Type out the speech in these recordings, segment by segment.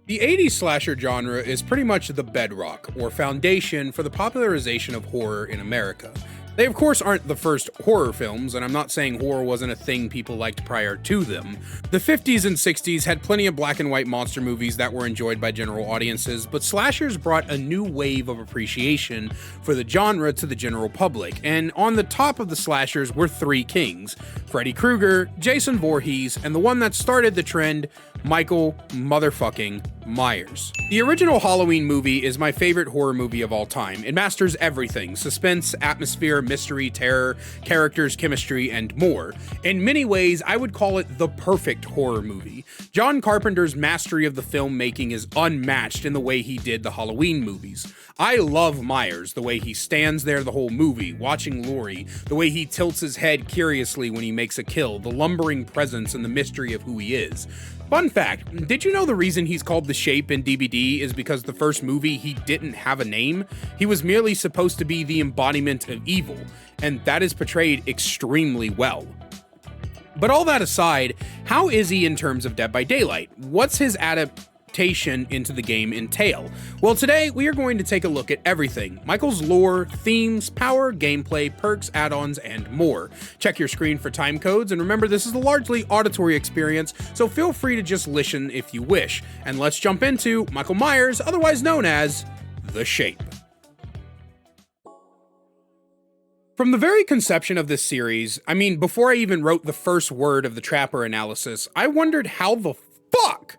The 80s slasher genre is pretty much the bedrock, or foundation, for the popularization of horror in America. They of course aren't the first horror films, and I'm not saying horror wasn't a thing people liked prior to them. The 50s and 60s had plenty of black and white monster movies that were enjoyed by general audiences, but slashers brought a new wave of appreciation for the genre to the general public, and on the top of the slashers were three kings: Freddy Krueger, Jason Voorhees, and the one that started the trend, Michael motherfucking Myers. The original Halloween movie is my favorite horror movie of all time. It masters everything: suspense, atmosphere, mystery, terror, characters, chemistry, and more. In many ways, I would call it the perfect horror movie. John Carpenter's mastery of the filmmaking is unmatched in the way he did the Halloween movies. I love Myers, the way he stands there the whole movie, watching Laurie, the way he tilts his head curiously when he makes a kill, the lumbering presence and the mystery of who he is. Fun fact, did you know the reason he's called The Shape in DVD is because the first movie he didn't have a name? He was merely supposed to be the embodiment of evil, and that is portrayed extremely well. But all that aside, how is he in terms of Dead by Daylight? What's his adaptation into the game entail? Well, today we are going to take a look at everything: Michael's lore, themes, power, gameplay, perks, add-ons, and more. Check your screen for time codes, and remember, this is a largely auditory experience, so feel free to just listen if you wish. And let's jump into Michael Myers, otherwise known as The Shape. From the very conception of this series, I mean, before I even wrote the first word of the Trapper analysis, I wondered how the fuck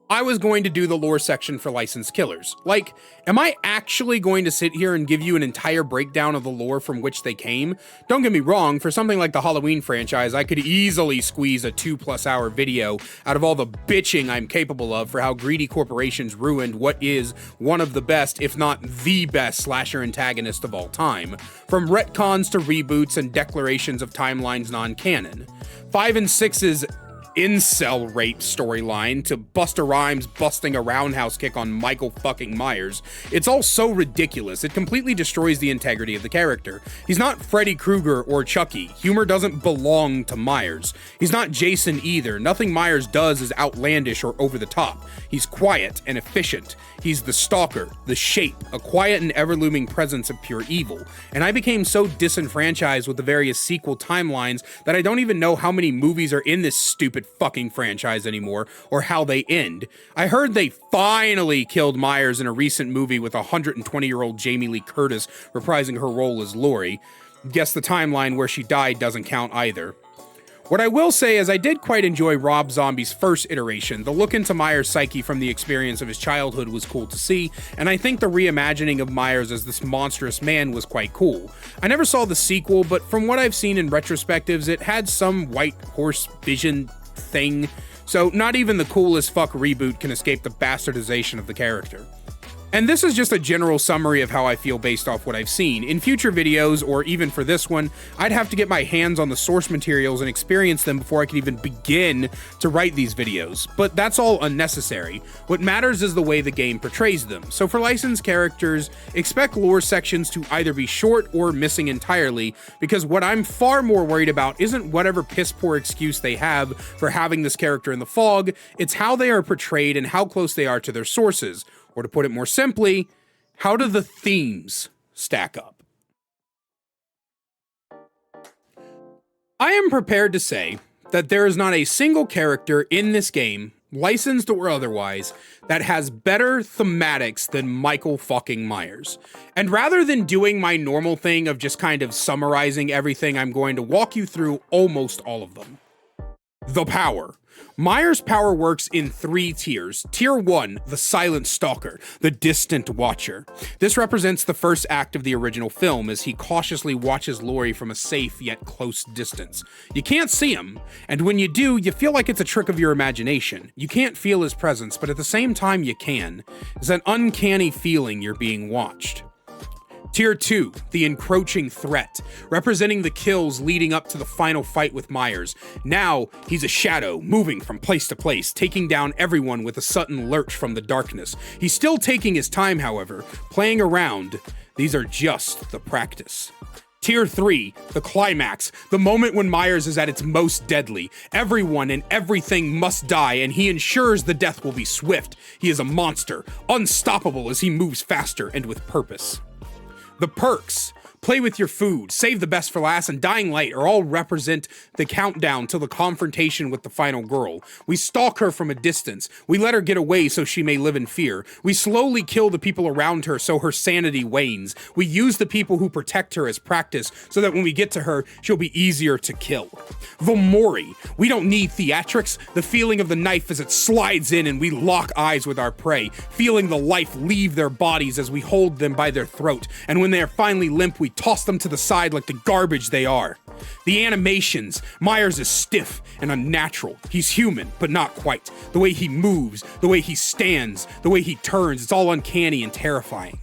I was going to do the lore section for Licensed Killers. Like, am I actually going to sit here and give you an entire breakdown of the lore from which they came? Don't get me wrong, for something like the Halloween franchise, I could easily squeeze a 2+ hour video out of all the bitching I'm capable of for how greedy corporations ruined what is one of the best, if not the best, slasher antagonist of all time. From retcons to reboots and declarations of timelines non-canon. 5 and 6's incel rape storyline to Busta Rhymes busting a roundhouse kick on Michael fucking Myers. It's all so ridiculous, it completely destroys the integrity of the character. He's not Freddy Krueger or Chucky. Humor doesn't belong to Myers. He's not Jason either. Nothing Myers does is outlandish or over the top. He's quiet and efficient. He's the stalker, the shape, a quiet and ever-looming presence of pure evil. And I became so disenfranchised with the various sequel timelines that I don't even know how many movies are in this stupid fucking franchise anymore, or how they end. I heard they finally killed Myers in a recent movie with 120-year-old Jamie Lee Curtis reprising her role as Laurie. Guess the timeline where she died doesn't count either. What I will say is I did quite enjoy Rob Zombie's first iteration. The look into Myers' psyche from the experience of his childhood was cool to see, and I think the reimagining of Myers as this monstrous man was quite cool. I never saw the sequel, but from what I've seen in retrospectives, it had some white horse vision thing, so not even the coolest fuck reboot can escape the bastardization of the character. And this is just a general summary of how I feel based off what I've seen. In future videos, or even for this one, I'd have to get my hands on the source materials and experience them before I could even begin to write these videos. But that's all unnecessary. What matters is the way the game portrays them. So for licensed characters, expect lore sections to either be short or missing entirely, because what I'm far more worried about isn't whatever piss poor excuse they have for having this character in the fog, it's how they are portrayed and how close they are to their sources. Or to put it more simply, how do the themes stack up? I am prepared to say that there is not a single character in this game, licensed or otherwise, that has better thematics than Michael fucking Myers. And rather than doing my normal thing of just kind of summarizing everything, I'm going to walk you through almost all of them. The power. Myers' power works in 3 tiers. Tier 1, the silent stalker, the distant watcher. This represents the first act of the original film as he cautiously watches Laurie from a safe yet close distance. You can't see him, and when you do, you feel like it's a trick of your imagination. You can't feel his presence, but at the same time you can. It's an uncanny feeling you're being watched. Tier 2, the encroaching threat, representing the kills leading up to the final fight with Myers. Now, he's a shadow, moving from place to place, taking down everyone with a sudden lurch from the darkness. He's still taking his time, however, playing around. These are just the practice. Tier 3, the climax, the moment when Myers is at its most deadly. Everyone and everything must die, and he ensures the death will be swift. He is a monster, unstoppable as he moves faster and with purpose. The perks. Play with your food, save the best for last, and Dying Light are all represent the countdown to the confrontation with the final girl. We stalk her from a distance. We let her get away so she may live in fear. We slowly kill the people around her so her sanity wanes. We use the people who protect her as practice so that when we get to her, she'll be easier to kill. Vomori. We don't need theatrics. The feeling of the knife as it slides in and we lock eyes with our prey, feeling the life leave their bodies as we hold them by their throat. And when they are finally limp, we toss them to the side like the garbage they are. The animations. Myers is stiff and unnatural. He's human, but not quite. The way he moves, the way he stands, the way he turns, it's all uncanny and terrifying.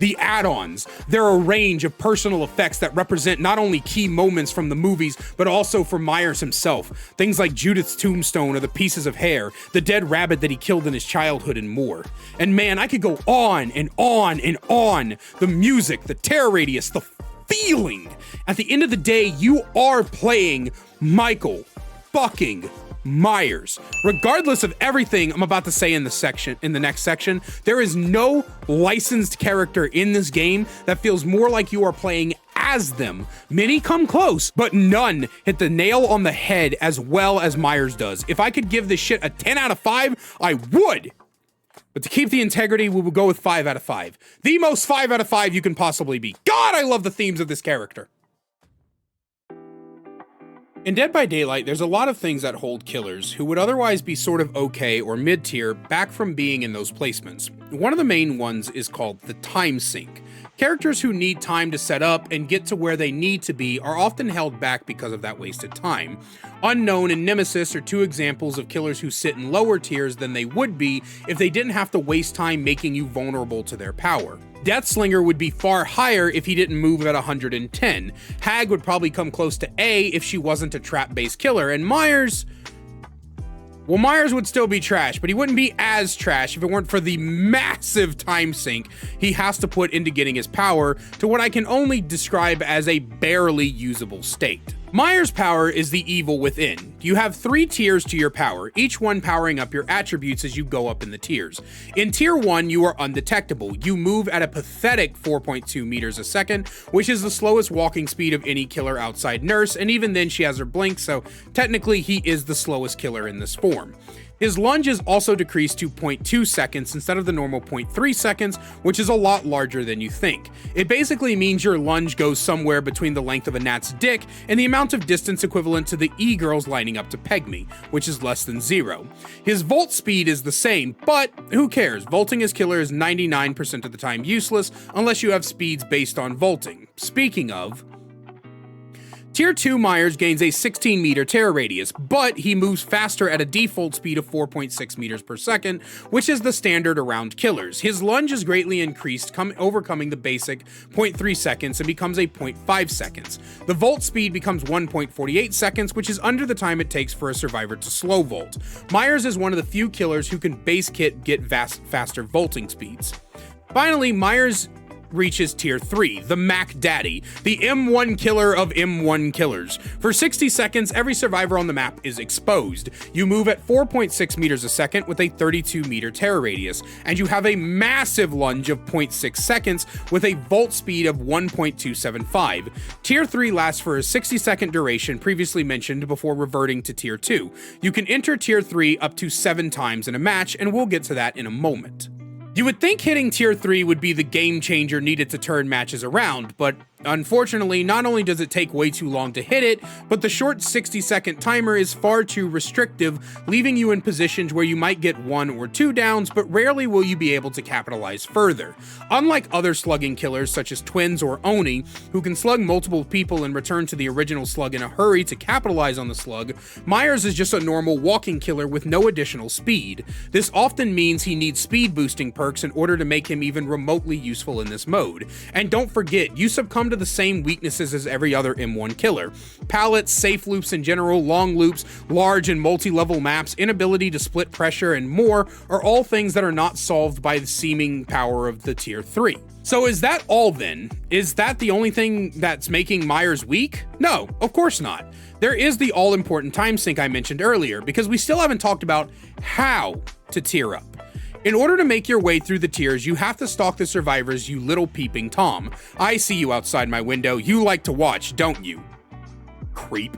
The add-ons. They're a range of personal effects that represent not only key moments from the movies, but also for Myers himself. Things like Judith's tombstone or the pieces of hair, the dead rabbit that he killed in his childhood, and more. And man, I could go on and on and on. The music, the terror radius, the feeling. At the end of the day, you are playing Michael fucking Myers. Regardless of everything I'm about to say in the next section, there is no licensed character in this game that feels more like you are playing as them. Many come close, but none hit the nail on the head as well as Myers does. If I could give this shit a 10 out of 5, I would. But to keep the integrity, we will go with 5 out of 5. The most 5 out of 5 you can possibly be. God, I love the themes of this character. In Dead by Daylight, there's a lot of things that hold killers, who would otherwise be sort of okay or mid-tier, back from being in those placements. One of the main ones is called the time sink. Characters who need time to set up and get to where they need to be are often held back because of that wasted time. Unknown and Nemesis are two examples of killers who sit in lower tiers than they would be if they didn't have to waste time making you vulnerable to their power. Deathslinger would be far higher if he didn't move at 110. Hag would probably come close to A if she wasn't a trap-based killer, and Myers... well, Myers would still be trash, but he wouldn't be as trash if it weren't for the massive time sink he has to put into getting his power to what I can only describe as a barely usable state. Myers' power is the evil within. You have 3 tiers to your power, each one powering up your attributes as you go up in the tiers. In tier 1, you are undetectable. You move at a pathetic 4.2 meters a second, which is the slowest walking speed of any killer outside Nurse, and even then she has her blink, so technically he is the slowest killer in this form. His lunge is also decreased to 0.2 seconds instead of the normal 0.3 seconds, which is a lot larger than you think. It basically means your lunge goes somewhere between the length of a gnat's dick and the amount of distance equivalent to the e-girls lining up to peg me, which is less than 0. His volt speed is the same, but who cares? Vaulting his killer is 99% of the time useless unless you have speeds based on vaulting. Speaking of, Tier 2 Myers gains a 16 meter terror radius, but he moves faster at a default speed of 4.6 meters per second, which is the standard around killers. His lunge is greatly increased, overcoming the basic 0.3 seconds and becomes a 0.5 seconds. The vault speed becomes 1.48 seconds, which is under the time it takes for a survivor to slow vault. Myers is one of the few killers who can base kit get faster vaulting speeds. Finally, Myers reaches tier 3, the Mac Daddy, the M1 killer of M1 killers. For 60 seconds, every survivor on the map is exposed. You move at 4.6 meters a second with a 32 meter terror radius, and you have a massive lunge of 0.6 seconds with a vault speed of 1.275. Tier 3 lasts for a 60-second duration previously mentioned before reverting to tier 2. You can enter tier 3 up to 7 times in a match, and we'll get to that in a moment. You would think hitting tier 3 would be the game changer needed to turn matches around, but unfortunately, not only does it take way too long to hit it, but the short 60-second timer is far too restrictive, leaving you in positions where you might get 1 or 2 downs, but rarely will you be able to capitalize further. Unlike other slugging killers such as Twins or Oni, who can slug multiple people and return to the original slug in a hurry to capitalize on the slug, Myers is just a normal walking killer with no additional speed. This often means he needs speed boosting perks in order to make him even remotely useful in this mode. And don't forget, you succumb to the same weaknesses as every other M1 killer. Pallets, safe loops in general, long loops, large and multi-level maps, inability to split pressure, and more are all things that are not solved by the seeming power of the tier 3. So is that all then? Is that the only thing that's making Myers weak? No, of course not. There is the all-important time sink I mentioned earlier, because we still haven't talked about how to tier up. In order to make your way through the tiers, you have to stalk the survivors, you little peeping Tom. I see you outside my window. You like to watch, don't you? Creep.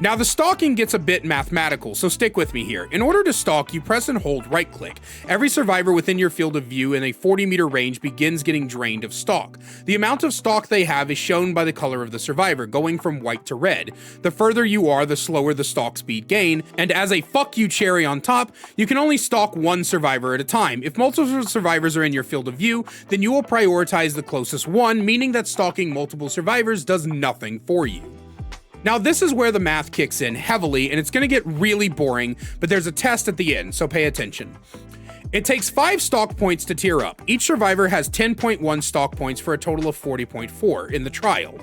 Now the stalking gets a bit mathematical, so stick with me here. In order to stalk, you press and hold right click. Every survivor within your field of view in a 40-meter range begins getting drained of stalk. The amount of stalk they have is shown by the color of the survivor, going from white to red. The further you are, the slower the stalk speed gain, and as a fuck you cherry on top, you can only stalk one survivor at a time. If multiple survivors are in your field of view, then you will prioritize the closest one, meaning that stalking multiple survivors does nothing for you. Now this is where the math kicks in heavily, and it's going to get really boring, but there's a test at the end, so pay attention. It takes 5 stalk points to tier up. Each survivor has 10.1 stalk points for a total of 40.4 in the trial.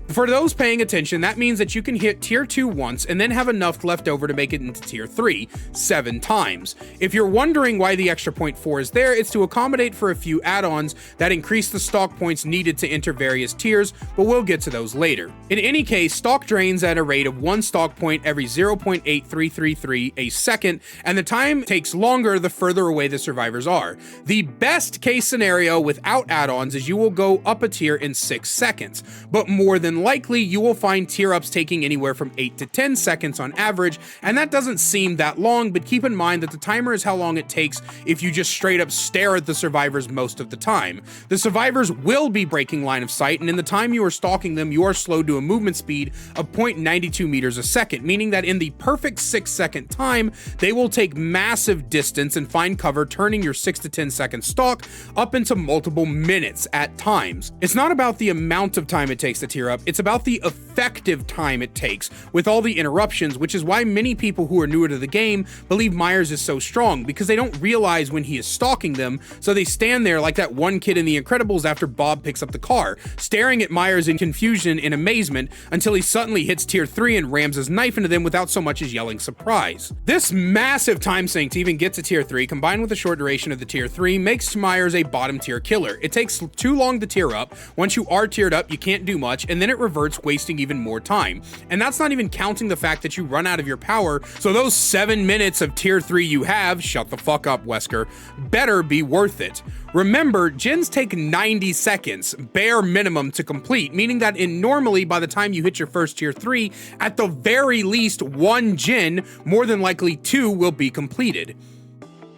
For those paying attention, that means that you can hit tier 2 once and then have enough left over to make it into tier 3, 7 times. If you're wondering why the extra 0.4 is there, it's to accommodate for a few add-ons that increase the stalk points needed to enter various tiers, but we'll get to those later. In any case, stalk drains at a rate of 1 stalk point every 0.8333 a second, and the time takes longer the further away the survivors are. The best case scenario without add-ons is you will go up a tier in 6 seconds, but more than likely you will find tier ups taking anywhere from 8 to 10 seconds on average, and that doesn't seem that long, but keep in mind that the timer is how long it takes if you just straight up stare at the survivors most of the time. The survivors will be breaking line of sight, and in the time you are stalking them, you are slowed to a movement speed of 0.92 meters a second, meaning that in the perfect 6-second time, they will take massive distance and find cover, turning your 6 to 10 second stalk up into multiple minutes at times. It's not about the amount of time it takes to tier up, it's about the effective time it takes with all the interruptions, which is why many people who are newer to the game believe Myers is so strong, because they don't realize when he is stalking them, so they stand there like that one kid in The Incredibles after Bob picks up the car, staring at Myers in confusion and amazement until he suddenly hits tier 3 and rams his knife into them without so much as yelling surprise. This massive time sink to even get to tier 3, combined with the short duration of the tier 3, makes Myers a bottom tier killer. It takes too long to tier up. Once you are tiered up, you can't do much, and then it reverts, wasting even more time. And that's not even counting the fact that you run out of your power, so those 7 minutes of tier 3 you have, shut the fuck up, Wesker, better be worth it. Remember, gens take 90 seconds, bare minimum, to complete, meaning that normally by the time you hit your first tier 3, at the very least 1 gen, more than likely 2, will be completed.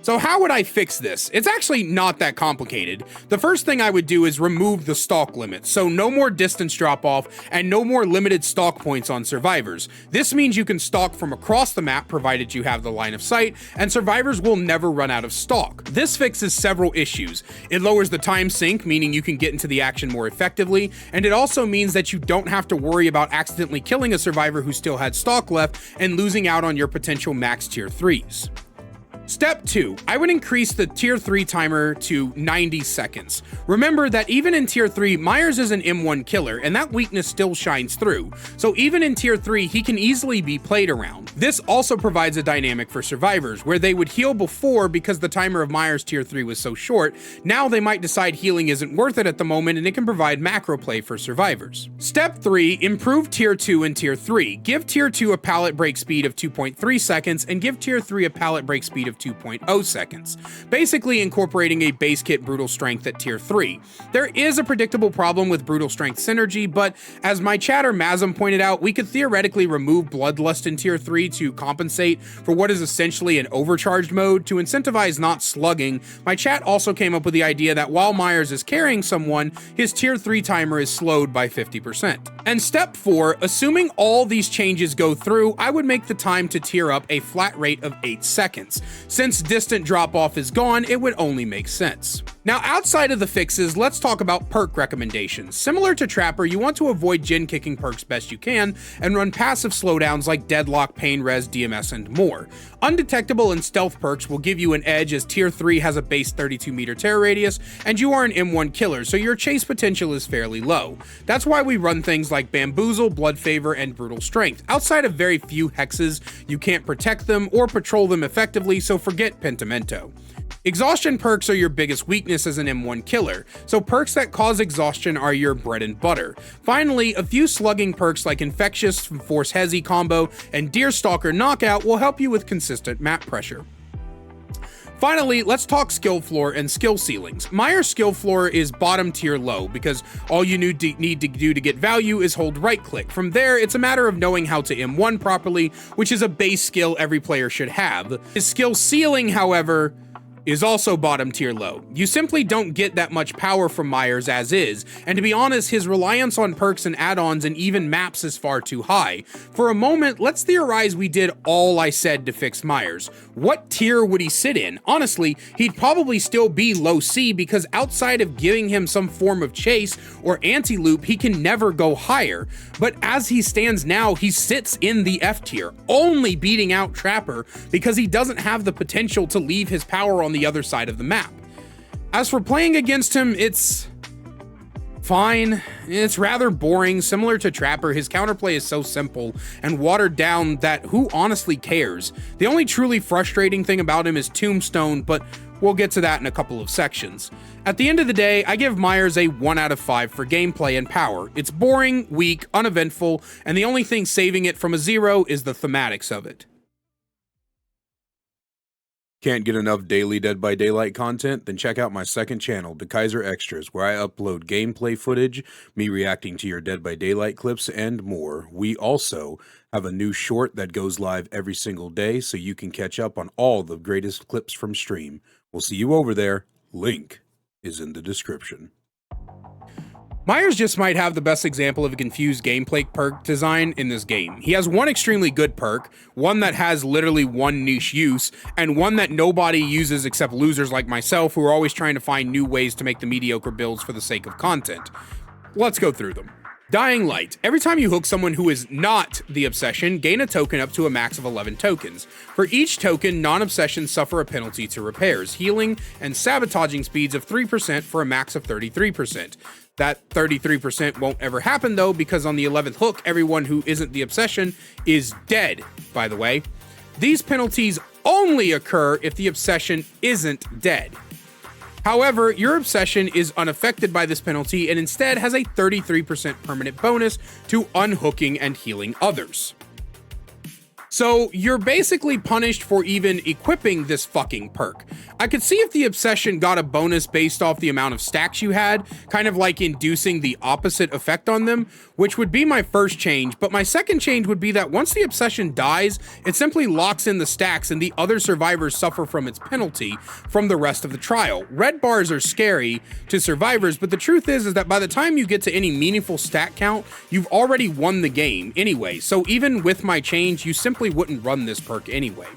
So how would I fix this? It's actually not that complicated. The first thing I would do is remove the stalk limit, so no more distance drop off and no more limited stalk points on survivors. This means you can stalk from across the map provided you have the line of sight, and survivors will never run out of stalk. This fixes several issues. It lowers the time sink, meaning you can get into the action more effectively, and it also means that you don't have to worry about accidentally killing a survivor who still had stalk left and losing out on your potential max tier 3s. Step 2, I would increase the tier 3 timer to 90 seconds. Remember that even in tier 3, Myers is an M1 killer, and that weakness still shines through. So even in tier 3, he can easily be played around. This also provides a dynamic for survivors, where they would heal before because the timer of Myers tier 3 was so short. Now they might decide healing isn't worth it at the moment, and it can provide macro play for survivors. Step 3, improve tier 2 and tier 3. Give tier 2 a pallet break speed of 2.3 seconds, and give tier 3 a pallet break speed of 2.0 seconds, basically incorporating a base kit brutal strength at tier 3. There is a predictable problem with brutal strength synergy, but as my chatter Mazum pointed out, we could theoretically remove bloodlust in tier 3 to compensate for what is essentially an overcharged mode to incentivize not slugging. My chat also came up with the idea that while Myers is carrying someone, his tier 3 timer is slowed by 50%. And step 4, assuming all these changes go through, I would make the time to tier up a flat rate of 8 seconds. Since distant drop-off is gone, it would only make sense. Now, outside of the fixes, let's talk about perk recommendations. Similar to Trapper, you want to avoid gen kicking perks best you can and run passive slowdowns like Deadlock, Pain Res, DMS, and more. Undetectable and stealth perks will give you an edge as tier 3 has a base 32 meter terror radius, and you are an M1 killer, so your chase potential is fairly low. That's why we run things like Bamboozle, Blood Favor, and Brutal Strength. Outside of very few hexes, you can't protect them or patrol them effectively, so forget Pentimento. Exhaustion perks are your biggest weakness as an M1 killer, so perks that cause exhaustion are your bread and butter. Finally, a few slugging perks like Infectious from Force Hezi combo and Deerstalker Knockout will help you with consistent map pressure. Finally, let's talk skill floor and skill ceilings. Myers' skill floor is bottom tier low because all you need to do to get value is hold right click. From there, it's a matter of knowing how to M1 properly, which is a base skill every player should have. His skill ceiling, however, is also bottom tier low. You simply don't get that much power from Myers as is, and to be honest, his reliance on perks and add-ons and even maps is far too high. For a moment, let's theorize we did all I said to fix Myers. What tier would he sit in? Honestly, he'd probably still be low C because outside of giving him some form of chase or anti-loop, he can never go higher. But as he stands now, he sits in the F tier, only beating out Trapper because he doesn't have the potential to leave his power on the other side of the map. As for playing against him, it's fine. It's rather boring. Similar to Trapper, his counterplay is so simple and watered down that who honestly cares? The only truly frustrating thing about him is Tombstone, but we'll get to that in a couple of sections. At the end of the day, I give Myers a 1 out of 5 for gameplay and power. It's boring, weak, uneventful, and the only thing saving it from a 0 is the thematics of it. Can't get enough daily Dead by Daylight content? Then check out my second channel, The Kaiser Extras, where I upload gameplay footage, me reacting to your Dead by Daylight clips, and more. We also have a new short that goes live every single day, so you can catch up on all the greatest clips from stream. We'll see you over there. Link is in the description. Myers just might have the best example of a confused gameplay perk design in this game. He has one extremely good perk, one that has literally one niche use, and one that nobody uses except losers like myself who are always trying to find new ways to make the mediocre builds for the sake of content. Let's go through them. Dying Light. Every time you hook someone who is not the Obsession, gain a token up to a max of 11 tokens. For each token, non-Obsessions suffer a penalty to repairs, healing, and sabotaging speeds of 3% for a max of 33%. That 33% won't ever happen though, because on the 11th hook, everyone who isn't the Obsession is dead, by the way. These penalties only occur if the Obsession isn't dead. However, your Obsession is unaffected by this penalty and instead has a 33% permanent bonus to unhooking and healing others. So you're basically punished for even equipping this fucking perk. I could see if the Obsession got a bonus based off the amount of stacks you had, kind of like inducing the opposite effect on them, which would be my first change, but my second change would be that once the Obsession dies, it simply locks in the stacks and the other survivors suffer from its penalty from the rest of the trial. Red bars are scary to survivors, but the truth is that by the time you get to any meaningful stat count, you've already won the game anyway, so even with my change, you simply wouldn't run this perk anyway.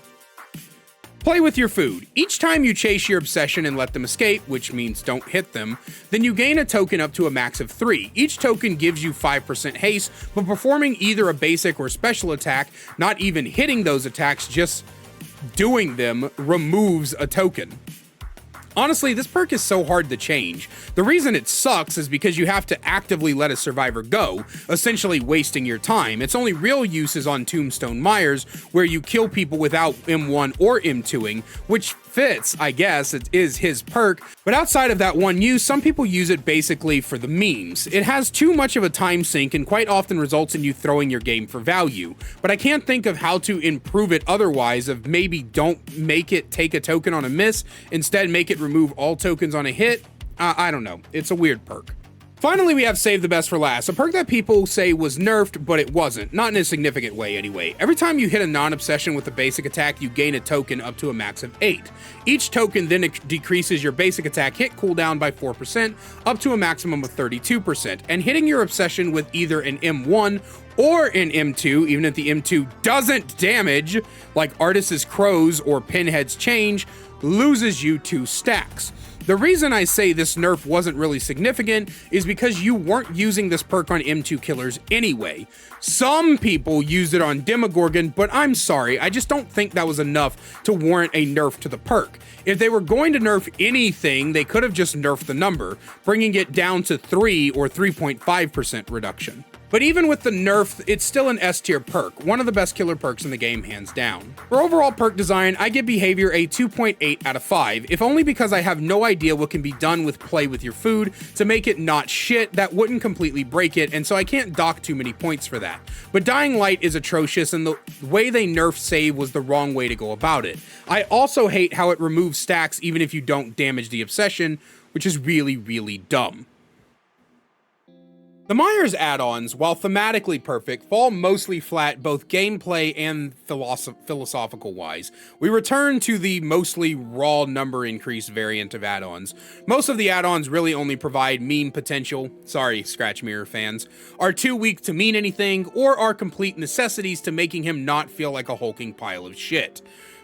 Play with your food. Each time you chase your Obsession and let them escape, which means don't hit them, then you gain a token up to a max of 3. Each token gives you 5% haste, but performing either a basic or special attack, not even hitting those attacks, just doing them removes a token. Honestly, this perk is so hard to change. The reason it sucks is because you have to actively let a survivor go, essentially wasting your time. Its only real use is on Tombstone Myers, where you kill people without M1 or M2ing, which fits, I guess. It is his perk, but outside of that one use, some people use it basically for the memes. It has too much of a time sink and quite often results in you throwing your game for value, but I can't think of how to improve it otherwise of maybe don't make it take a token on a miss, instead make it remove all tokens on a hit. I don't know, it's a weird perk. Finally, we have Save the Best for Last, a perk that people say was nerfed, but it wasn't. Not in a significant way, anyway. Every time you hit a non-Obsession with a basic attack, you gain a token up to a max of 8. Each token then decreases your basic attack hit cooldown by 4%, up to a maximum of 32%, and hitting your Obsession with either an M1 or an M2, even if the M2 doesn't damage, like Artist's Crows or Pinhead's Change, loses you 2 stacks. The reason I say this nerf wasn't really significant is because you weren't using this perk on M2 killers anyway. Some people used it on Demogorgon, but I'm sorry, I just don't think that was enough to warrant a nerf to the perk. If they were going to nerf anything, they could have just nerfed the number, bringing it down to 3 or 3.5% reduction. But even with the nerf, it's still an S tier perk, one of the best killer perks in the game, hands down. For overall perk design, I give behavior a 2.8 out of 5, if only because I have no idea what can be done with play with your food to make it not shit that wouldn't completely break it, and so I can't dock too many points for that. But Dying Light is atrocious, and the way they nerf save was the wrong way to go about it. I also hate how it removes stacks even if you don't damage the obsession, which is really, really dumb. The Myers add-ons, while thematically perfect, fall mostly flat both gameplay and philosophical-wise. We return to the mostly raw number increase variant of add-ons. Most of the add-ons really only provide meme potential, sorry Scratch Mirror fans, are too weak to mean anything, or are complete necessities to making him not feel like a hulking pile of shit.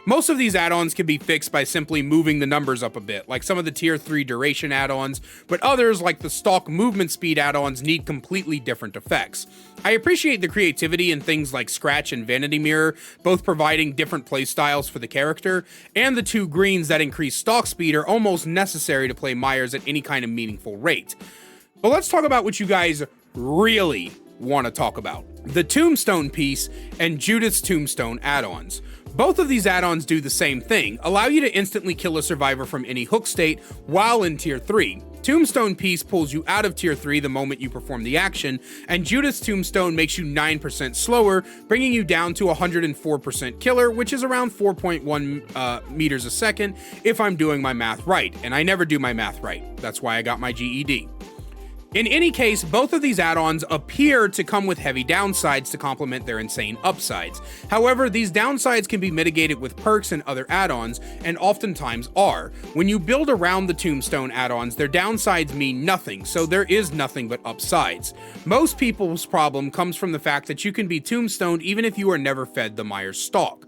Most of these add-ons can be fixed by simply moving the numbers up a bit, like some of the tier 3 duration add-ons, but others, like the stock movement speed add-ons, need completely different effects. I appreciate the creativity in things like Scratch and Vanity Mirror, both providing different playstyles for the character, and the 2 greens that increase stock speed are almost necessary to play Myers at any kind of meaningful rate. But let's talk about what you guys really want to talk about: the Tombstone piece and Judith's Tombstone add-ons. Both of these add-ons do the same thing, allow you to instantly kill a survivor from any hook state while in tier 3. Tombstone piece pulls you out of tier 3 the moment you perform the action, and Judith's Tombstone makes you 9% slower, bringing you down to 104% killer, which is around 4.1 meters a second if I'm doing my math right, and I never do my math right. That's why I got my GED. In any case, both of these add-ons appear to come with heavy downsides to complement their insane upsides. However, these downsides can be mitigated with perks and other add-ons, and oftentimes are. When you build around the Tombstone add-ons, their downsides mean nothing, so there is nothing but upsides. Most people's problem comes from the fact that you can be tombstoned even if you are never fed the Myers stock.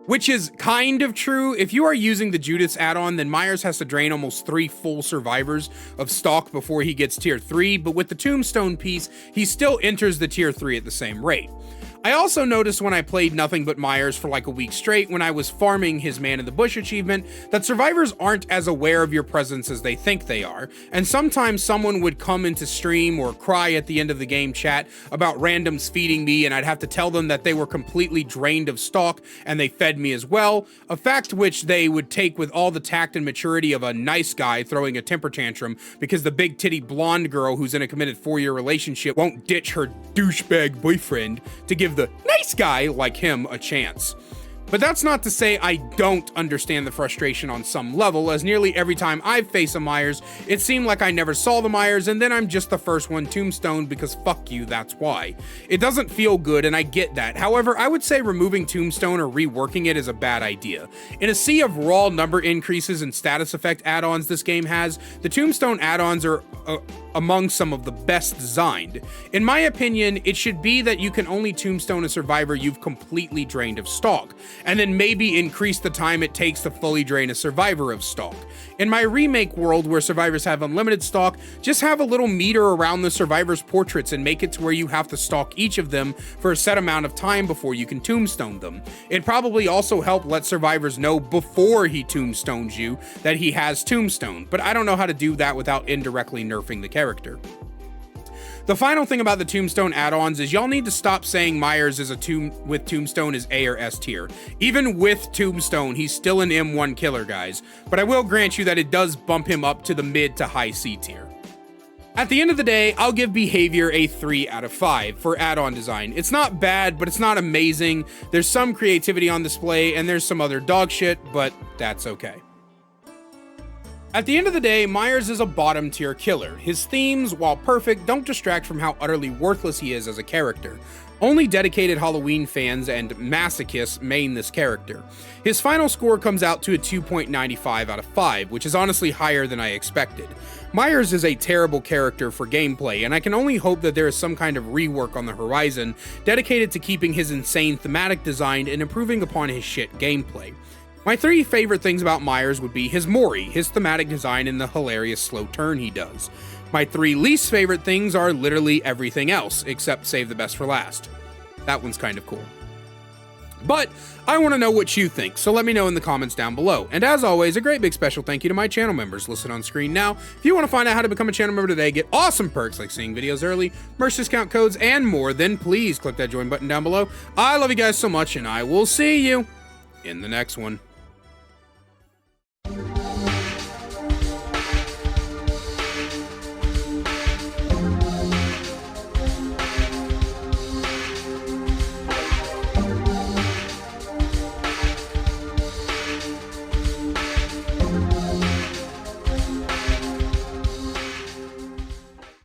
Which is kind of true. If you are using the Judith's add-on, then Myers has to drain almost 3 full survivors of stock before he gets tier 3, but with the Tombstone piece, he still enters the tier 3 at the same rate. I also noticed when I played Nothing But Myers for like a week straight when I was farming his Man in the Bush achievement that survivors aren't as aware of your presence as they think they are, and sometimes someone would come into stream or cry at the end of the game chat about randoms feeding me, and I'd have to tell them that they were completely drained of stock and they fed me as well, a fact which they would take with all the tact and maturity of a nice guy throwing a temper tantrum because the big titty blonde girl who's in a committed 4-year relationship won't ditch her douchebag boyfriend to give the nice guy like him a chance. But that's not to say I don't understand the frustration on some level, as nearly every time I've faced a Myers, it seemed like I never saw the Myers, and then I'm just the first one tombstoned because fuck you, that's why. It doesn't feel good, and I get that. However, I would say removing Tombstone or reworking it is a bad idea. In a sea of raw number increases and status effect add-ons this game has, the Tombstone add-ons are among some of the best designed. In my opinion, it should be that you can only tombstone a survivor you've completely drained of stock, and then maybe increase the time it takes to fully drain a survivor of stock. In my remake world where survivors have unlimited stock, just have a little meter around the survivors' portraits and make it to where you have to stalk each of them for a set amount of time before you can tombstone them. It'd probably also help let survivors know before he tombstones you that he has tombstone, but I don't know how to do that without indirectly nerfing the character. The final thing about the Tombstone add-ons is y'all need to stop saying Myers is with Tombstone is A or S tier. Even with Tombstone, he's still an M1 killer, guys, but I will grant you that it does bump him up to the mid to high C tier. At the end of the day, I'll give behavior a 3 out of 5 for add-on design. It's not bad, but it's not amazing. There's some creativity on display, and there's some other dog shit, but that's okay. At the end of the day, Myers is a bottom tier killer. His themes, while perfect, don't distract from how utterly worthless he is as a character. Only dedicated Halloween fans and masochists main this character. His final score comes out to a 2.95 out of 5, which is honestly higher than I expected. Myers is a terrible character for gameplay, and I can only hope that there is some kind of rework on the horizon dedicated to keeping his insane thematic design and improving upon his shit gameplay. My 3 favorite things about Myers would be his Mori, his thematic design, and the hilarious slow turn he does. My 3 least favorite things are literally everything else, except save the best for last. That one's kind of cool. But I want to know what you think, so let me know in the comments down below. And as always, a great big special thank you to my channel members listed on screen now. If you want to find out how to become a channel member today, get awesome perks like seeing videos early, merch discount codes, and more, then please click that join button down below. I love you guys so much, and I will see you in the next one.